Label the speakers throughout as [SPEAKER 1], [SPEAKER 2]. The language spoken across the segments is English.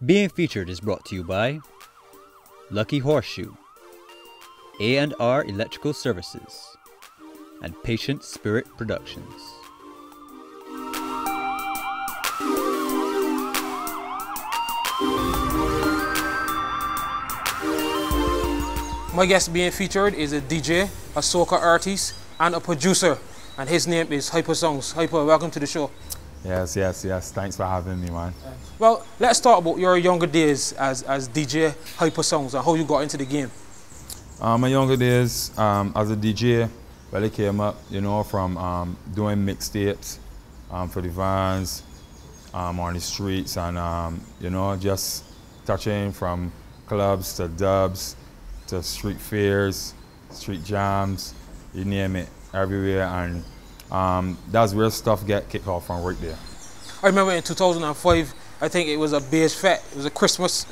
[SPEAKER 1] Being featured is brought to you by Lucky Horseshoe, A&R Electrical Services, and Patient Spirit Productions.
[SPEAKER 2] My guest being featured is a DJ, a soca artist, and a producer, and his name is Hypasounds. Hyper, welcome to the show.
[SPEAKER 3] Yes. Thanks for having me, man.
[SPEAKER 2] Well, let's talk about your younger days as DJ Hypasounds and how you got into the game.
[SPEAKER 3] My younger days as a DJ, well, it came up, from doing mixtapes for the vans on the streets, and just touching from clubs to dubs to street fairs, street jams, you name it, everywhere, and that's where stuff get kicked off from right there.
[SPEAKER 2] I remember in 2005, I think it was a beige fete. It was a Christmas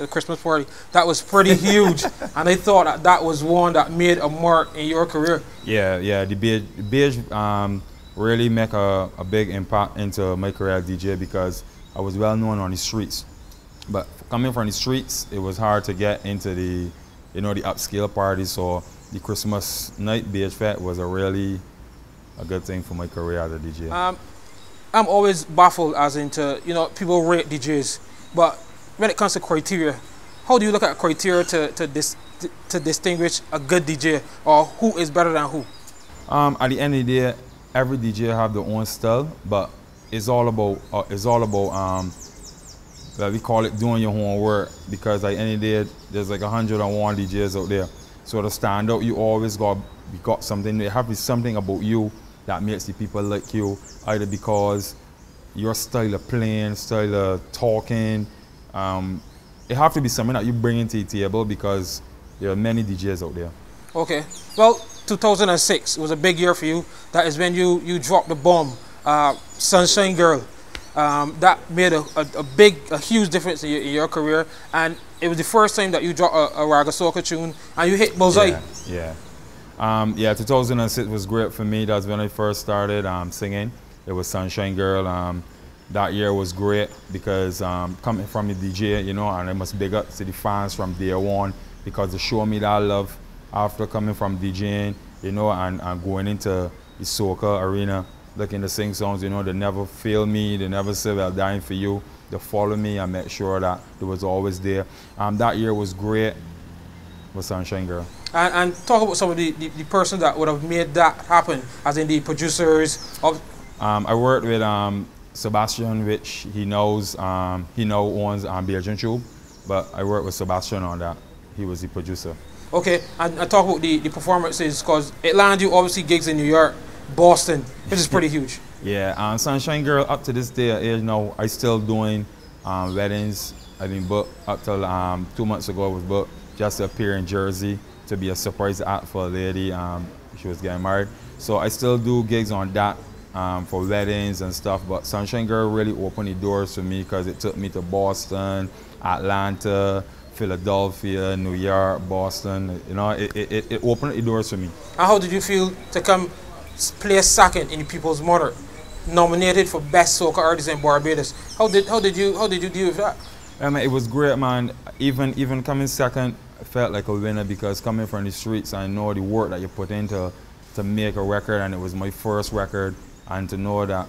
[SPEAKER 2] party that was pretty huge, and I thought that was one that made a mark in your career.
[SPEAKER 3] Yeah, the beige really make a big impact into my career as DJ because I was well known on the streets. But coming from the streets, it was hard to get into the the upscale parties. So the Christmas night beige fete was a good thing for my career as a DJ.
[SPEAKER 2] I'm always baffled as into, people rate DJs, but when it comes to criteria, how do you look at criteria to distinguish a good DJ, or who is better than who?
[SPEAKER 3] At the end of the day, every DJ have their own style, but it's all about we call it doing your own work, because at the end of the day, there's like 101 DJs out there. So to stand out, you always got something. There have to be something about you that makes the people like you, either because your style of playing, style of talking. It have to be something that you bring into the table, because there are many DJs out there.
[SPEAKER 2] Okay. Well, 2006 was a big year for you. That is when you dropped the bomb, Sunshine Girl. That made a huge difference in your career, and it was the first time that you dropped a Raga Soca tune, and you hit bullseye.
[SPEAKER 3] Yeah. 2006 was great for me. That's when I first started singing. It was Sunshine Girl. That year was great because coming from the DJ, and I must big up to the fans from day one, because they showed me that love after coming from DJing, and going into the soca arena, looking to sing songs. They never fail me. They never say, well, dying for you. They follow me and make sure that it was always there. That year was great with Sunshine Girl.
[SPEAKER 2] And talk about some of the person that would have made that happen, as in the producers of.
[SPEAKER 3] I worked with Sebastian, which he now owns Belgian Tube, but I worked with Sebastian on that. He was the producer. Okay,
[SPEAKER 2] and talk about the performances, because it landed you obviously gigs in New York, Boston, which is pretty huge.
[SPEAKER 3] Yeah, Sunshine Girl, up to this day, I still doing weddings. I've been booked up till 2 months ago. I was booked just to appear in Jersey to be a surprise act for a lady. She was getting married. So I still do gigs on that for weddings and stuff, but Sunshine Girl really opened the doors for me, because it took me to Boston, Atlanta, Philadelphia, New York, Boston. It opened the doors for me.
[SPEAKER 2] And how did you feel to come play second in the People's Mother, nominated for Best Soca Artist in Barbados? How did you deal with that?
[SPEAKER 3] It was great, man. Even coming second, I felt like a winner, because coming from the streets, I know the work that you put into to make a record, and it was my first record, and to know that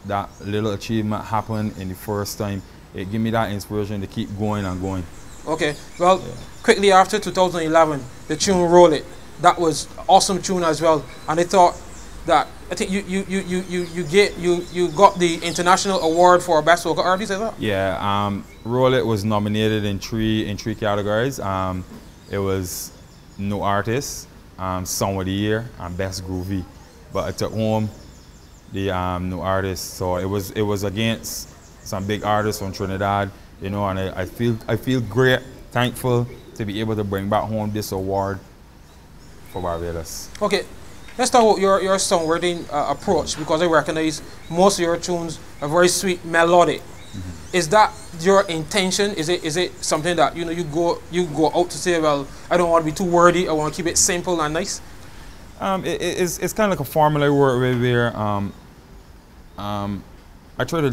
[SPEAKER 3] that little achievement happened in the first time, it gave me that inspiration to keep going and going.
[SPEAKER 2] Okay, well, quickly after 2011, the tune Roll It. That was an awesome tune as well, and I think you got the international award for Best Soca Artist, is that?
[SPEAKER 3] Yeah, Roll It was nominated in three categories. It was New Artist, Song of the Year, and Best Groovy. But I took home the New Artist, so it was against some big artists from Trinidad, and I feel great, thankful to be able to bring back home this award for Barbados.
[SPEAKER 2] Okay, let's talk about your songwriting approach, because I recognize most of your tunes are very sweet, melodic. Mm-hmm. Is that your intention? Is it something that you go out to say, well, I don't want to be too wordy, I want to keep it simple and nice?
[SPEAKER 3] It's kind of like a formula where I try to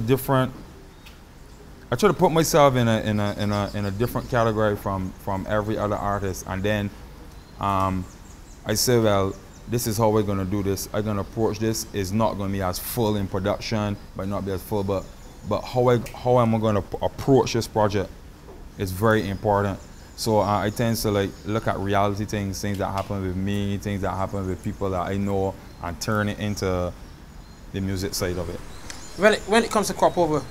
[SPEAKER 3] I try to put myself in a different category from every other artist, and then I say, well, this is how we're gonna do this. I'm gonna approach this. It's not gonna be as full in production, might not be as full, but how am I gonna approach this project is very important. So I tend to like look at reality things that happen with me, things that happen with people that I know, and turn it into the music side of it.
[SPEAKER 2] When it comes to crop over,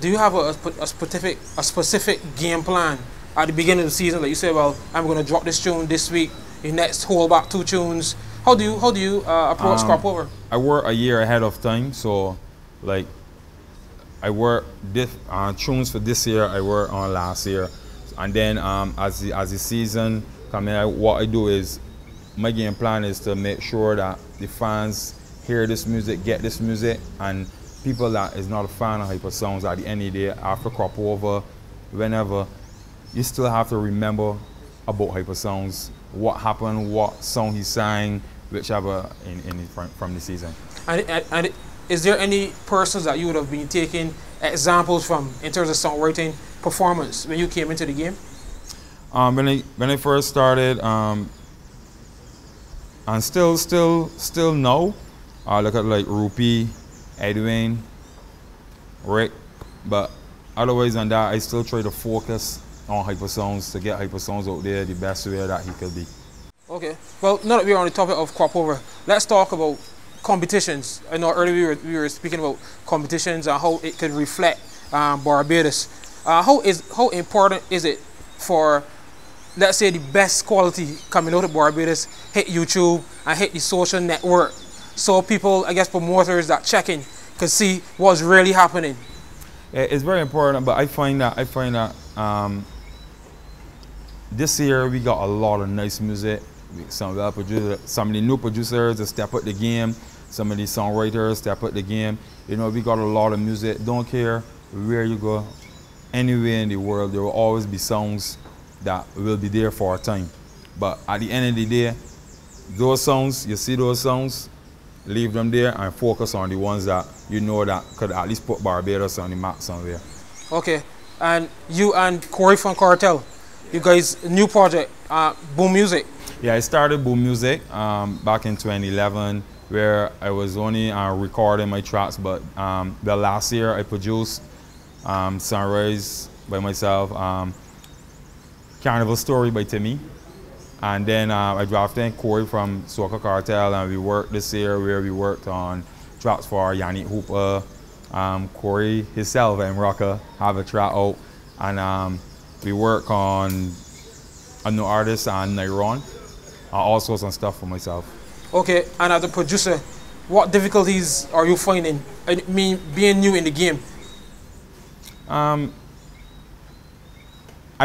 [SPEAKER 2] do you have a specific game plan at the beginning of the season? Like you say, well, I'm going to drop this tune this week. The next hold back 2 tunes. How do you approach crop over? I
[SPEAKER 3] work a year ahead of time, so like I work tunes for this year. I work on last year, and then as the season comes in, what I do is my game plan is to make sure that the fans hear this music, get this music, and people that is not a fan of Hypasounds at the end of the day, after crop over, whenever, you still have to remember about Hypasounds, what happened, what song he sang, whichever from the season.
[SPEAKER 2] And is there any persons that you would have been taking examples from in terms of songwriting performance when you came into the game?
[SPEAKER 3] When I first started, and still now, I look at like Rupi, Edwin, Rick, but otherwise than that, I still try to focus on Hypasounds to get Hypasounds out there the best way that he could be.
[SPEAKER 2] Okay, well, now that we're on the topic of crop over, let's talk about competitions. I know earlier we were speaking about competitions and how it could reflect Barbados. How important is it for, let's say, the best quality coming out of Barbados hit YouTube and hit the social network, so people, I guess promoters that check in can see what's really happening?
[SPEAKER 3] It's very important, but I find that this year we got a lot of nice music. Some of the new producers that step up the game, some of the songwriters step up the game. You know, we got a lot of music. Don't care where you go, anywhere in the world, there will always be songs that will be there for a time. But at the end of the day, those songs, you see those songs, leave them there and focus on the ones that you know that could at least put Barbados on the map somewhere.
[SPEAKER 2] Okay, and you and Corey from Cartel, you guys, new project, Boom Music.
[SPEAKER 3] Yeah, I started Boom Music back in 2011, where I was only recording my tracks, but the last year I produced Sunrise by myself, Carnival Story by Timmy, and then I drafted in Corey from Soca Cartel, and we worked this year where we worked on tracks for Yannick Hooper, Corey himself and Rocker have a track out, and we work on a new artist and Nairon, also some stuff for myself.
[SPEAKER 2] Okay, and as a producer, what difficulties are you finding? I mean, being new in the game.
[SPEAKER 3] I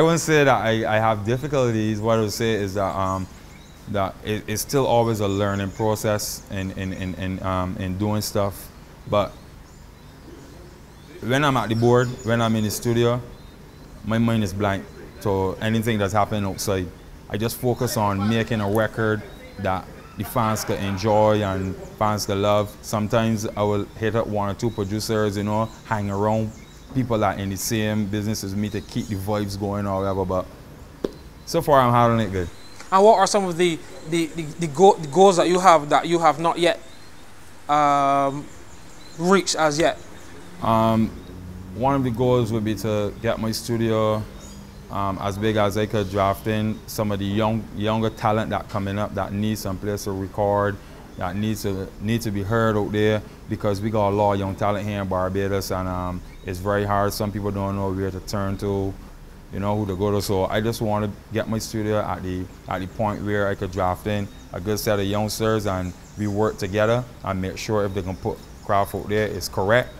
[SPEAKER 3] wouldn't say that I have difficulties. What I would say is that that it's still always a learning process in doing stuff. But when I'm at the board, when I'm in the studio, my mind is blank to anything that's happening outside. I just focus on making a record that the fans can enjoy and fans can love. Sometimes I will hit up 1 or 2 producers, you know, hang around people that are in the same business as me to keep the vibes going or whatever, but so far I'm handling it good.
[SPEAKER 2] And what are some of the goals that you have not yet reached as yet?
[SPEAKER 3] One of the goals would be to get my studio as big as I could, draft in some of the younger talent that coming up that needs some place to record, that needs to be heard out there, because we got a lot of young talent here in Barbados, and it's very hard. Some people don't know where to turn to, you know, who to go to. So I just want to get my studio at the point where I could draft in a good set of youngsters, and we work together and make sure if they can put craft out there, it's correct,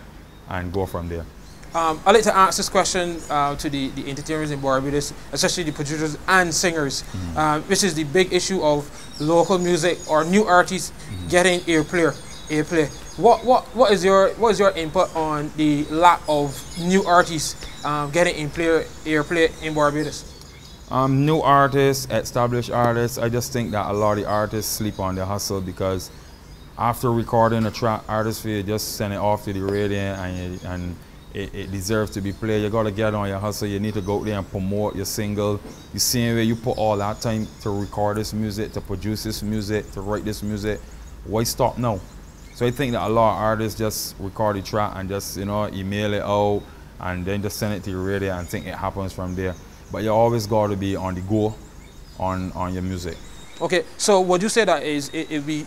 [SPEAKER 3] and go from there.
[SPEAKER 2] I'd like to ask this question to the entertainers in Barbados, especially the producers and singers, which is the big issue of local music or new artists getting airplay. What is your input on the lack of new artists getting airplay in Barbados?
[SPEAKER 3] New artists, established artists, I just think that a lot of the artists sleep on the hustle, because after recording a track, artists will just send it off to the radio and it deserves to be played. You gotta get on your hustle. You need to go out there and promote your single. You see where you put all that time to record this music, to produce this music, to write this music. Why stop now? So I think that a lot of artists just record the track and just, you know, email it out and then just send it to your radio and think it happens from there. But you always gotta be on the go on your music.
[SPEAKER 2] Okay, so would you say that it'd be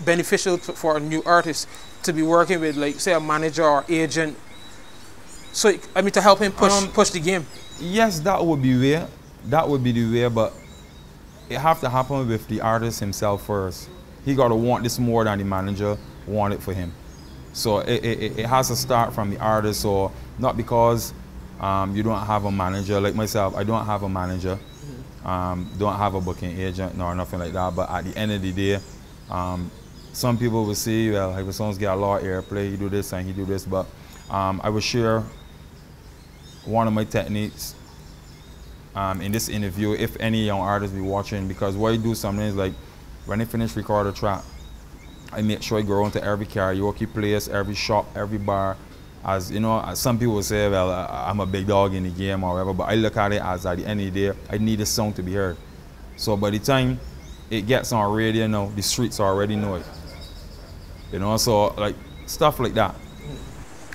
[SPEAKER 2] beneficial for a new artist to be working with, like, say, a manager or agent? So, I mean, to help him push the game?
[SPEAKER 3] Yes, that would be way. That would be the way, but it have to happen with the artist himself first. He gotta want this more than the manager want it for him. So it has to start from the artist. So not because you don't have a manager, like myself, I don't have a manager, don't have a booking agent nor nothing like that, but at the end of the day, some people will say, well, Hypasounds get a lot of airplay, he do this and he do this, but I will share one of my techniques in this interview, if any young artists be watching, because what I do sometimes, like, when I finish record a track, I make sure I go into every karaoke place, every shop, every bar. As you know, some people say, well, I'm a big dog in the game or whatever, but I look at it as at the end of the day, I need a song to be heard. So by the time it gets on radio now, the streets already know it. You know, so like stuff like that.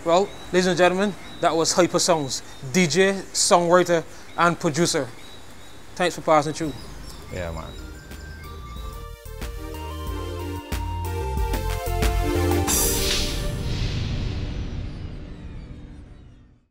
[SPEAKER 2] Well, ladies and gentlemen, that was Hypasounds, DJ, songwriter, and producer. Thanks for passing through.
[SPEAKER 3] Yeah, man.